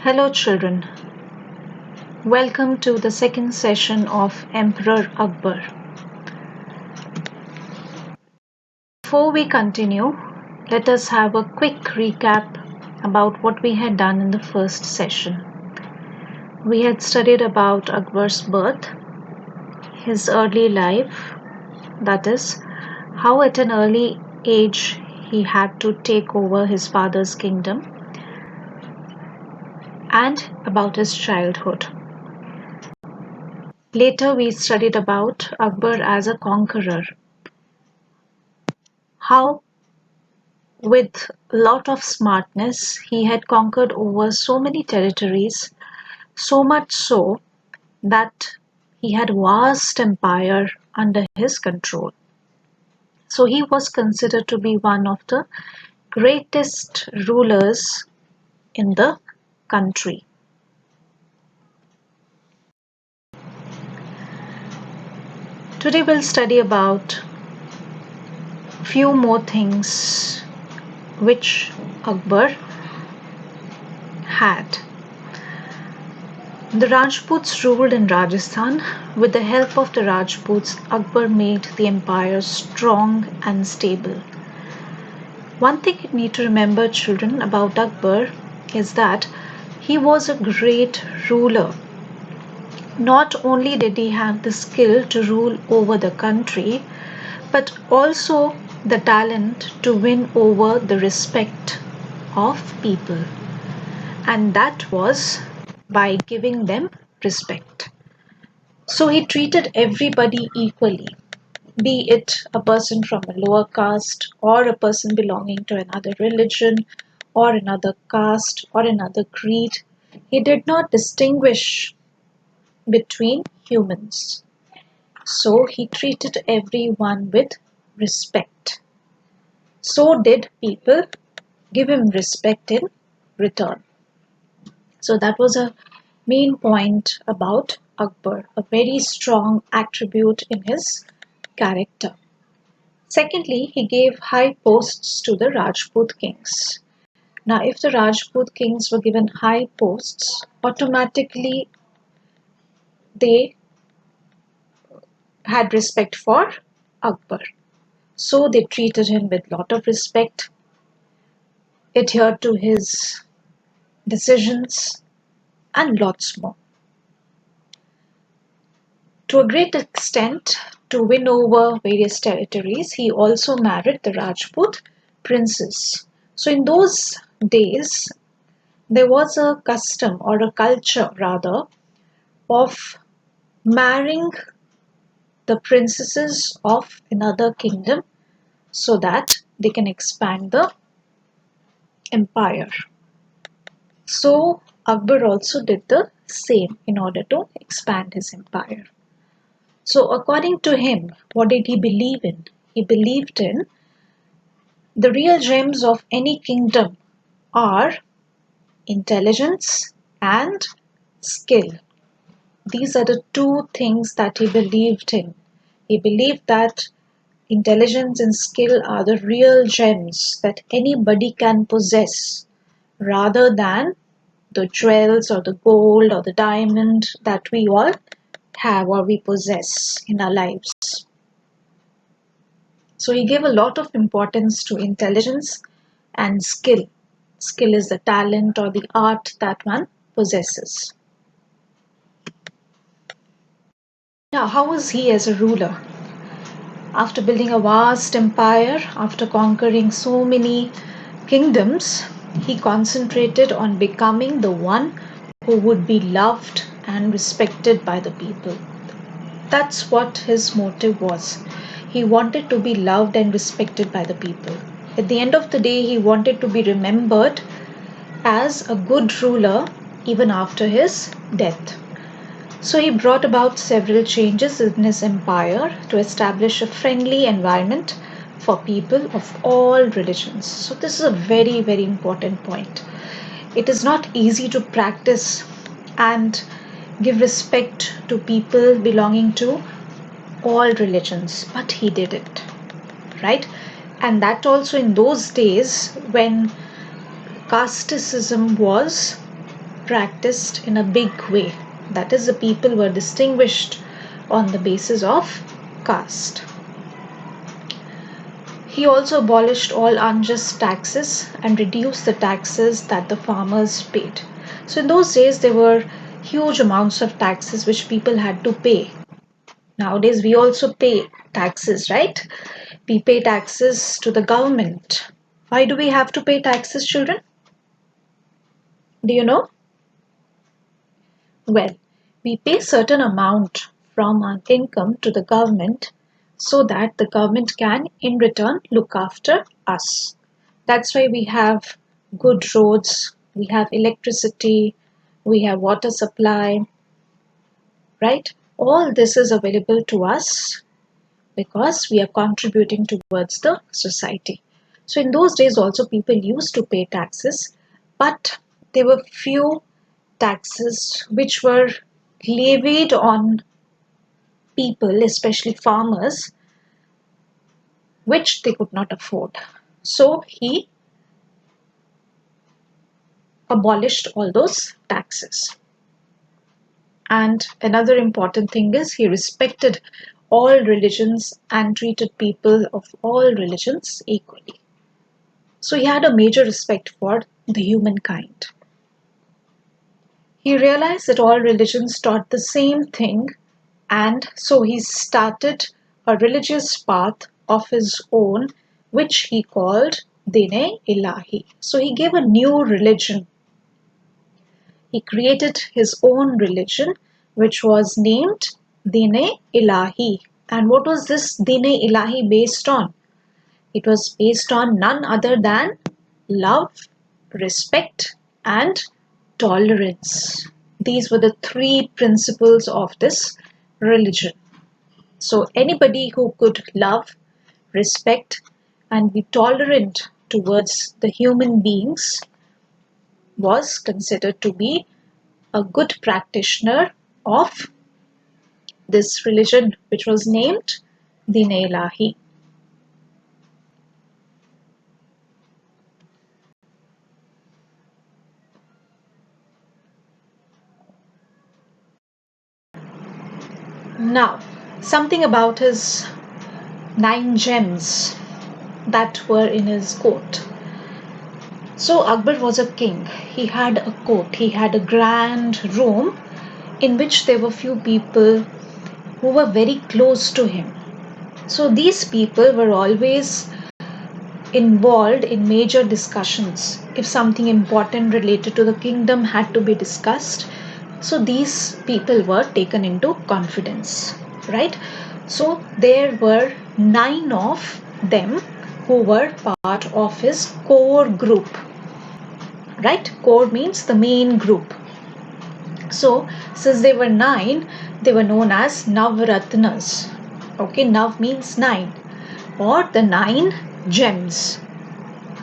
Hello children, welcome to the second session of Emperor Akbar. Before we continue, let us have a quick recap about what we had done in the first session. We had studied about Akbar's birth, his early life, that is, how at an early age he had to take over his father's kingdom, and about his childhood. Later we studied about Akbar as a conqueror, how with a lot of smartness he had conquered over so many territories, so much so that he had a vast empire under his control. So he was considered to be one of the greatest rulers in the country. Today we'll study about few more things which Akbar had. The Rajputs ruled in Rajasthan. With the help of the Rajputs, Akbar made the empire strong and stable. One thing you need to remember, children, about Akbar is that he was a great ruler. Not only did he have the skill to rule over the country, but also the talent to win over the respect of people. And that was by giving them respect. So he treated everybody equally, be it a person from a lower caste or a person belonging to another religion or another caste or another creed. He did not distinguish between humans. So he treated everyone with respect. So did people give him respect in return. So that was a main point about Akbar, a very strong attribute in his character. Secondly, he gave high posts to the Rajput kings. Now, if the Rajput kings were given high posts, automatically they had respect for Akbar. So they treated him with lot of respect, adhered to his decisions, and lots more. To a great extent, to win over various territories, he also married the Rajput princes. So in those days, there was a custom or a culture rather of marrying the princesses of another kingdom so that they can expand the empire. So Akbar also did the same in order to expand his empire. So according to him, what did he believe in? He believed in the real gems of any kingdom are intelligence and skill. These are the two things that he believed in. He believed that intelligence and skill are the real gems that anybody can possess rather than the jewels or the gold or the diamond that we all have or we possess in our lives. So he gave a lot of importance to intelligence and skill. Skill is the talent or the art that one possesses. Now, how was he as a ruler? After building a vast empire, after conquering so many kingdoms, he concentrated on becoming the one who would be loved and respected by the people. That's what his motive was. He wanted to be loved and respected by the people. At the end of the day, he wanted to be remembered as a good ruler even after his death. So he brought about several changes in his empire to establish a friendly environment for people of all religions. So this is a very, very important point. It is not easy to practice and give respect to people belonging to all religions, but he did it, right? And that also in those days when casteism was practiced in a big way. That is, the people were distinguished on the basis of caste. He also abolished all unjust taxes and reduced the taxes that the farmers paid. So in those days, there were huge amounts of taxes which people had to pay. Nowadays, we also pay taxes, right? We pay taxes to the government. Why do we have to pay taxes, children? Do you know? Well, we pay certain amount from our income to the government so that the government can in return look after us. That's why we have good roads, we have electricity, we have water supply, right? All this is available to us because we are contributing towards the society. So in those days also people used to pay taxes, but there were few taxes which were levied on people, especially farmers, which they could not afford. So he abolished all those taxes. And another important thing is he respected all religions and treated people of all religions equally. So he had a major respect for the humankind. He realized that all religions taught the same thing, and so he started a religious path of his own, which he called Dine Ilahi. So he gave a new religion. He created his own religion, which was named Dine Ilahi. And what was this Dine Ilahi based on? It was based on none other than love, respect, and tolerance. These were the three principles of this religion. So, anybody who could love, respect, and be tolerant towards the human beings was considered to be a good practitioner of this religion, which was named Dine Ilahi. Now, something about his 9 gems that were in his court. So, Akbar was a king. He had a court, he had a grand room in which there were few people who were very close to him. So, these people were always involved in major discussions. If something important related to the kingdom had to be discussed, so these people were taken into confidence, right? So there were 9 of them who were part of his core group, right? Core means the main group. So since they were 9, they were known as Navratnas. Okay, Nav means 9, or the 9 gems.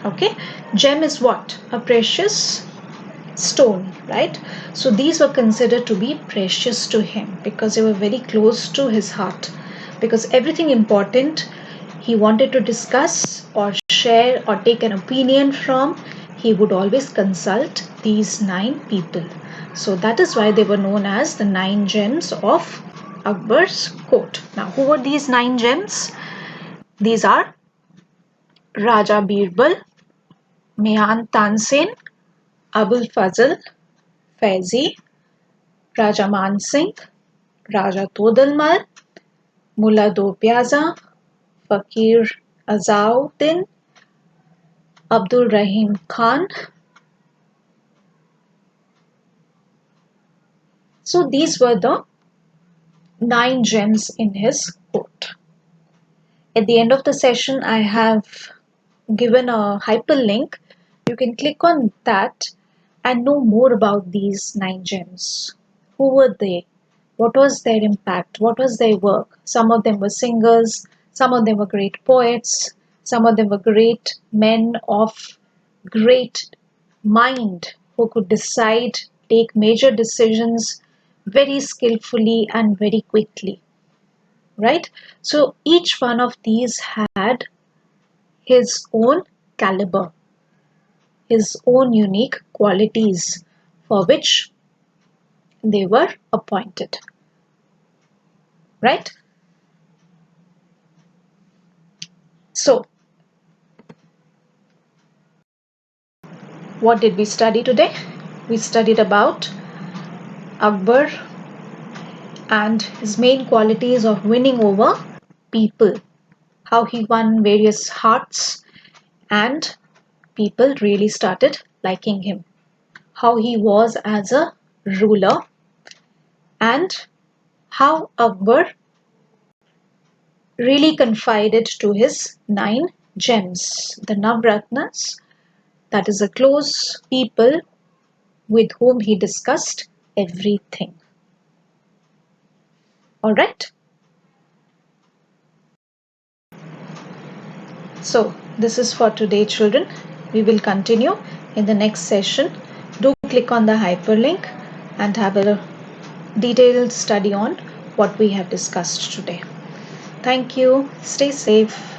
Okay, gem is what? A precious stone, right? So these were considered to be precious to him because they were very close to his heart. Because everything important he wanted to discuss or share or take an opinion from, he would always consult these 9 people. So that is why they were known as the 9 gems of Akbar's court. Now, who were these 9 gems? These are Raja Birbal, Mian Tansen, Abul Fazl, Faizi, Raja Man Singh, Raja Todalmal, Mullah Do Piazza, Fakir Azauddin, Abdul Rahim Khan. So these were the 9 gems in his court. At the end of the session, I have given a hyperlink. You can click on that and know more about these 9 gems. Who were they? What was their impact? What was their work? Some of them were singers, some of them were great poets, some of them were great men of great mind who could decide, take major decisions very skillfully and very quickly. Right? So each one of these had his own caliber, his own unique qualities for which they were appointed. Right? So, what did we study today? We studied about Akbar and his main qualities of winning over people, how he won various hearts and people really started liking him, how he was as a ruler, and how Akbar really confided to his 9 gems, the Navratnas, that is, the close people with whom he discussed everything. All right. So, this is for today, children. We will continue in the next session. Do click on the hyperlink and have a detailed study on what we have discussed today. Thank you. Stay safe.